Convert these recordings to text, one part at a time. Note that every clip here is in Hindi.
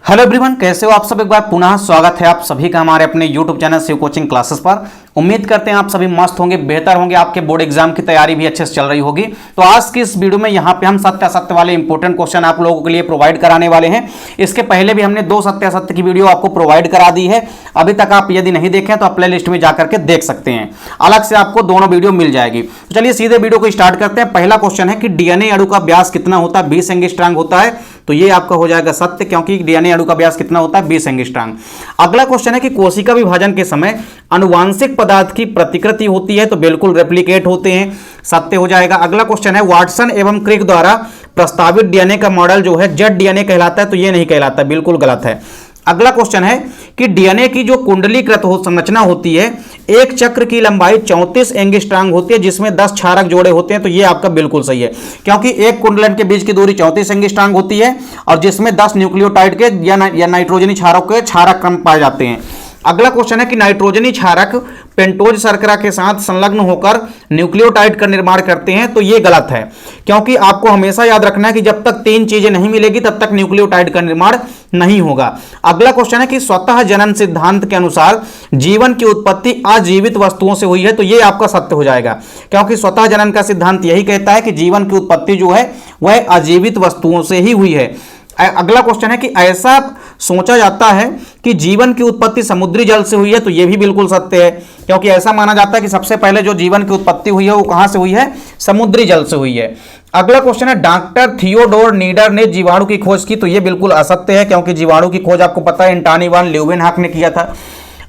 हेलो एवरीवन, कैसे हो आप सब। एक बार पुनः स्वागत है आप सभी का हमारे अपने YouTube channel Shiv coaching classes पर। उम्मीद करते हैं आप सभी मस्त होंगे, बेहतर होंगे, आपके बोर्ड एग्जाम की तैयारी भी अच्छे से चल रही होगी। तो आज की इस वीडियो में यहाँ पे हम सत्यासत्य वाले इंपॉर्टेंट क्वेश्चन आप लोगों के लिए प्रोवाइड कराने वाले हैं। इसके पहले भी हमने 2 सत्यासत्य की वीडियो आपको प्रोवाइड करा दी है। अभी तक आप यदि नहीं देखें तो प्ले लिस्ट में जाकर के देख सकते हैं, अलग से आपको दोनों वीडियो मिल जाएगी। तो चलिए सीधे वीडियो को स्टार्ट करते हैं। पहला क्वेश्चन है कि डीएनए अणु का व्यास कितना होता है? 20 एंगस्ट्रॉम होता है। तो ये आपका हो जाएगा सत्य, क्योंकि डीएनए अणु का व्यास कितना होता है? 20 एंगस्ट्रॉम। अगला क्वेश्चन है कि कोशिका विभाजन के समय आनुवांशिक पदार्थ की प्रतिकृति होती है, तो बिल्कुल रेप्लिकेट होते हैं, सत्य हो जाएगा। अगला क्वेश्चन है वाटसन एवं क्रिक द्वारा प्रस्तावित डीएनए का मॉडल जो है जेड डीएनए कहलाता है, तो ये नहीं कहलाता, बिल्कुल गलत है। अगला क्वेश्चन है कि डीएनए की जो कुंडलीकृत संरचना होती है, एक चक्र की लंबाई 34 एंगस्ट्रॉम होती है, जिसमें 10 क्षारक जोड़े होते हैं, तो ये आपका बिल्कुल सही है, क्योंकि एक कुंडलन के बीच की दूरी 34 एंगस्ट्रॉम होती है और जिसमें 10 न्यूक्लियोटाइड के या नाइट्रोजनी क्षारक के क्षारक क्रम पाए जाते हैं। अगला क्वेश्चन है कि नाइट्रोजनी क्षारक पेंटोज शर्करा के साथ संलग्न होकर न्यूक्लियोटाइड का निर्माण करते हैं, तो ये गलत है, क्योंकि आपको हमेशा याद रखना है कि जब तक 3 चीजें नहीं मिलेगी तब तक न्यूक्लियोटाइड का निर्माण नहीं होगा। अगला क्वेश्चन है कि स्वतः जनन सिद्धांत के अनुसार जीवन की उत्पत्ति अजीवित वस्तुओं से हुई है, तो ये आपका सत्य हो जाएगा, क्योंकि स्वतः जनन का सिद्धांत यही कहता है कि जीवन की उत्पत्ति जो है वह अजीवित वस्तुओं से ही हुई है। अगला क्वेश्चन है कि ऐसा सोचा जाता है कि जीवन की उत्पत्ति समुद्री जल से हुई है, तो यह भी बिल्कुल सत्य है, क्योंकि ऐसा माना जाता है कि सबसे पहले जो जीवन की उत्पत्ति हुई है वो कहां से हुई है? समुद्री जल से हुई है। अगला क्वेश्चन है डॉक्टर थियोडोर नीडर ने जीवाणु की खोज की, तो यह बिल्कुल असत्य है, क्योंकि जीवाणु की खोज आपको पता है एंटोनी वान ल्यूवेनहॉक ने किया था।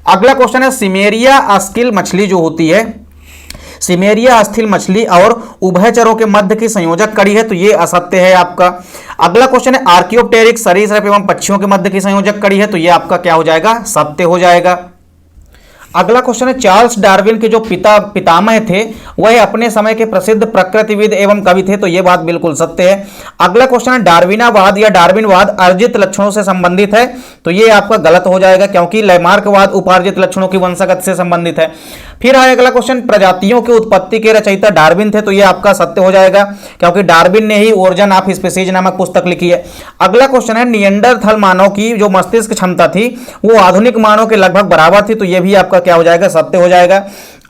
अगला क्वेश्चन है सिमेरिया अस्किल मछली जो होती है, सिमेरिया अस्थिल मछली और उभयचरों के मध्य की संयोजक कड़ी है, तो ये असत्य है आपका। अगला क्वेश्चन है आर्कियोप्टेरिक्स सरीसृप एवं पक्षियों के मध्य की संयोजक कड़ी है, तो ये आपका क्या हो जाएगा? सत्य हो जाएगा। अगला क्वेश्चन है चार्ल्स डार्विन के जो पितामह थे वह अपने समय के प्रसिद्ध प्रकृतिविद एवं कवि थे, तो यह बात बिल्कुल सत्य है। अगला क्वेश्चन है डार्विनावाद या डार्विनवाद अर्जित लक्षणों से संबंधित है, तो यह आपका गलत हो जाएगा, क्योंकि लैमार्कवाद उपार्जित लक्षणों की वंशागत से संबंधित है। फिर आए अगला क्वेश्चन प्रजातियों की उत्पत्ति के रचयिता डार्विन थे, तो यह आपका सत्य हो जाएगा, क्योंकि डार्विन ने ही ओरिजिन ऑफ स्पीसीज नामक पुस्तक लिखी है। अगला क्वेश्चन है निएंडरथल मानव की जो मस्तिष्क क्षमता थी वो आधुनिक मानव के लगभग बराबर थी, तो यह भी आपका क्या हो जाएगा? सत्य हो जाएगा।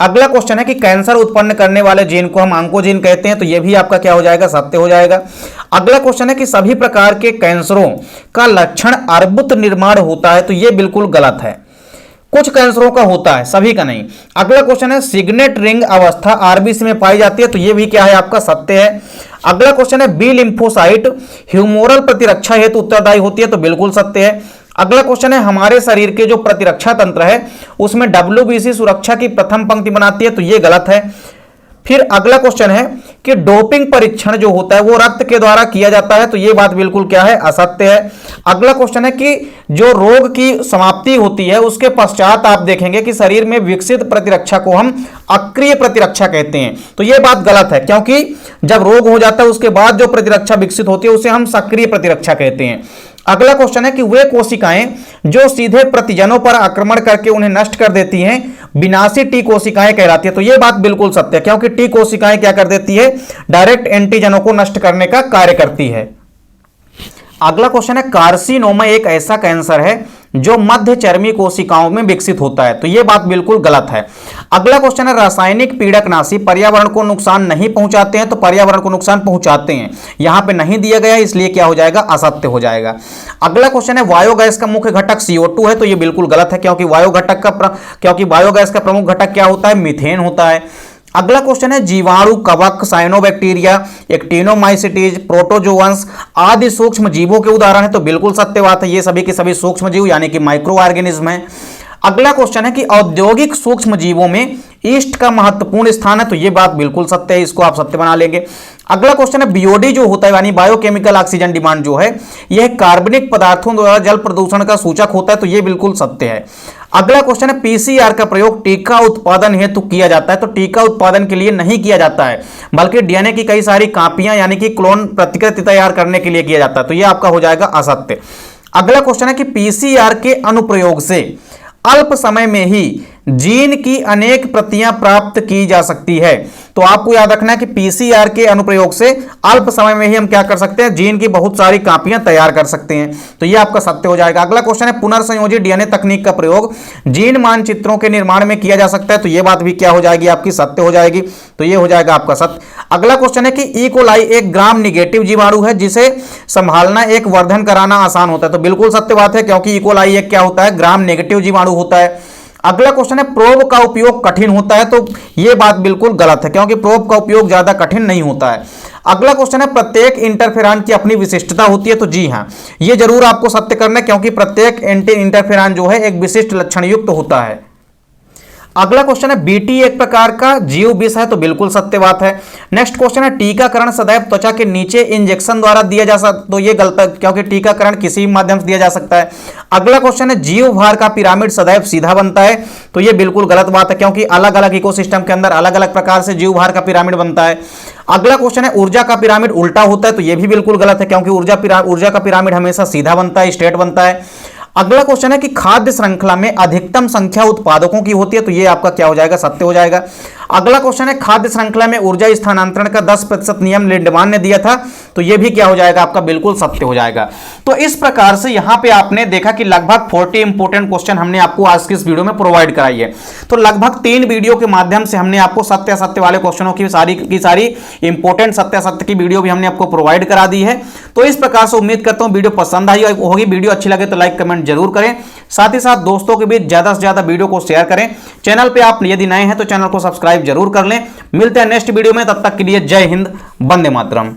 अगला क्वेश्चन है कि कैंसर उत्पन्न करने वाले जीन को हम ऑन्कोजीन कहते हैं, तो यह भी आपका क्या हो जाएगा? सत्य हो जाएगा। अगला क्वेश्चन है कि सभी प्रकार के कैंसरों का लक्षण अर्बुद निर्माण होता है, तो यह बिल्कुल गलत है, कुछ कैंसरों का होता है, सभी का नहीं। अगला क्वेश्चन है सिग्नेट रिंग अवस्था आरबीसी में पाई जाती है, तो यह भी क्या है? आपका सत्य है। अगला क्वेश्चन है बी लिम्फोसाइट ह्यूमोरल प्रतिरक्षा हेतु उत्तरदायी होती है, तो बिल्कुल सत्य है। अगला क्वेश्चन है हमारे शरीर के जो प्रतिरक्षा तंत्र है उसमें WBC सुरक्षा की प्रथम पंक्ति बनाती है, तो यह गलत है। फिर अगला क्वेश्चन है कि डोपिंग परीक्षण जो होता है वो रक्त के द्वारा किया जाता है, तो यह बात बिल्कुल क्या है? असत्य है। अगला क्वेश्चन है कि जो रोग की समाप्ति होती है उसके पश्चात आप देखेंगे कि शरीर में विकसित प्रतिरक्षा को हम अक्रिय प्रतिरक्षा कहते हैं, तो यह बात गलत है, क्योंकि जब रोग हो जाता है उसके बाद जो प्रतिरक्षा विकसित होती है उसे हम सक्रिय प्रतिरक्षा कहते हैं। अगला क्वेश्चन है कि वे कोशिकाएं जो सीधे प्रतिजनों पर आक्रमण करके उन्हें नष्ट कर देती हैं विनाशी टी कोशिकाएं कहलाती है, तो यह बात बिल्कुल सत्य है, क्योंकि टी कोशिकाएं क्या कर देती है? डायरेक्ट एंटीजनों को नष्ट करने का कार्य करती है। अगला क्वेश्चन है कार्सिनोमा एक ऐसा कैंसर है जो मध्य चर्मी कोशिकाओं में विकसित होता है, तो यह बात बिल्कुल गलत है। अगला क्वेश्चन है रासायनिक पीड़कनाशी पर्यावरण को नुकसान नहीं पहुंचाते हैं, तो पर्यावरण को नुकसान पहुंचाते हैं, यहां पे नहीं दिया गया, इसलिए क्या हो जाएगा? असत्य हो जाएगा। अगला क्वेश्चन है बायोगैस का मुख्य घटक CO2 है, तो यह बिल्कुल गलत है, क्योंकि बायोगैस का प्रमुख घटक क्या होता है? मीथेन होता है। अगला क्वेश्चन है जीवाणु, कवक, साइनोबैक्टीरिया, एक्टिनोमाइसिटीज, प्रोटोजोअन्स आदि सूक्ष्म जीवों के उदाहरण है, तो बिल्कुल सत्य बात है, ये सभी के सभी सूक्ष्म जीव यानी कि माइक्रो ऑर्गेनिज्म है। अगला क्वेश्चन है कि औद्योगिक सूक्ष्म जीवों में ईस्ट का महत्वपूर्ण स्थान है, तो यह बात बिल्कुल सत्य है, इसको आप सत्य बना लेंगे। अगला क्वेश्चन है बीओडी जो होता है यानी बायोकेमिकल ऑक्सीजन डिमांड जो है यह कार्बनिक पदार्थों द्वारा जल प्रदूषण का सूचक होता है, तो यह बिल्कुल सत्य है। अगला क्वेश्चन है पीसीआर का प्रयोग टीका उत्पादन हेतु किया जाता है, तो टीका उत्पादन के लिए नहीं किया जाता है, बल्कि डीएनए की कई सारी कापियां यानी कि क्लोन प्रतिकृति तैयार करने के लिए किया जाता है, तो यह आपका हो जाएगा असत्य। अगला क्वेश्चन है कि पीसीआर के अनुप्रयोग से अल्प समय में ही जीन की अनेक प्रतियां प्राप्त की जा सकती है। तो आपको याद रखना है कि पीसीआर के अनुप्रयोग से अल्प समय में ही हम क्या कर सकते हैं, जीन की बहुत सारी कॉपियां तैयार कर सकते हैं। तो ये आपका सत्य हो जाएगा। अगला क्वेश्चन है, पुनर्संयोजी डीएनए तकनीक का प्रयोग जीन मानचित्रों के निर्माण में किया जा सकता है। तो ये बात भी क्या हो जाएगी, आपकी सत्य हो जाएगी। तो ये हो जाएगा आपका सत्य। अगला क्वेश्चन है कि ई कोलाई एक ग्राम निगेटिव जीवाणु है जिसे संभालना एक वर्धन कराना आसान होता है। तो बिल्कुल सत्य बात है, क्योंकि ई कोलाई एक क्या होता है, ग्राम नेगेटिव जीवाणु होता है। अगला क्वेश्चन है, प्रोब का उपयोग कठिन होता है। तो यह बात बिल्कुल गलत है, क्योंकि प्रोब का उपयोग ज्यादा कठिन नहीं होता है। अगला क्वेश्चन है, प्रत्येक इंटरफेरॉन की अपनी विशिष्टता होती है। तो जी हां, यह जरूर आपको सत्य करना है, क्योंकि प्रत्येक एंटी इंटरफेरॉन जो है एक विशिष्ट लक्षण युक्त होता है। अगला क्वेश्चन है, बीटी एक प्रकार का जीव विष है। तो बिल्कुल सत्य बात है। नेक्स्ट क्वेश्चन है, टीकाकरण सदैव त्वचा के नीचे इंजेक्शन द्वारा दिया जा सकता। तो ये गलत है, क्योंकि टीकाकरण किसी भी माध्यम से दिया जा सकता है। अगला क्वेश्चन है, जीव भार का पिरामिड सदैव सीधा बनता है। तो ये बिल्कुल गलत बात है, क्योंकि अलग अलग इकोसिस्टम के अंदर अलग अलग प्रकार से जीव भार का पिरामिड बनता है। अगला क्वेश्चन है, ऊर्जा का पिरामिड उल्टा होता है। तो ये भी बिल्कुल गलत है, क्योंकि ऊर्जा का पिरामिड हमेशा सीधा बनता है, स्ट्रेट बनता है। अगला क्वेश्चन है कि खाद्य श्रृंखला में अधिकतम संख्या उत्पादकों की होती है। तो ये आपका क्या हो जाएगा, सत्य हो जाएगा। अगला क्वेश्चन है, खाद्य श्रृंखला में ऊर्जा स्थानांतरण का 10% नियम लिंडमान ने दिया था। तो ये भी क्या हो जाएगा, आपका बिल्कुल सत्य हो जाएगा। तो इस प्रकार से यहां पे आपने देखा कि लगभग 40 इंपोर्टेंट क्वेश्चन हमने आपको आज की इस वीडियो में प्रोवाइड कराई है। तो लगभग 3 वीडियो के माध्यम से हमने आपको सत्य असत्य वाले क्वेश्चनों की सारी इंपोर्टेंट सत्य असत्य की वीडियो भी हमने आपको प्रोवाइड करा दी है। तो इस प्रकार से उम्मीद करता हूं वीडियो पसंद आई होगी। वीडियो अच्छी लगे तो लाइक कमेंट जरूर करें, साथ ही साथ दोस्तों के बीच ज्यादा से ज्यादा वीडियो को शेयर करें। चैनल पे आप यदि नए हैं तो चैनल को सब्सक्राइब जरूर कर लें। मिलते हैं नेक्स्ट वीडियो में, तब तक के लिए जय हिंद, वंदे मातरम।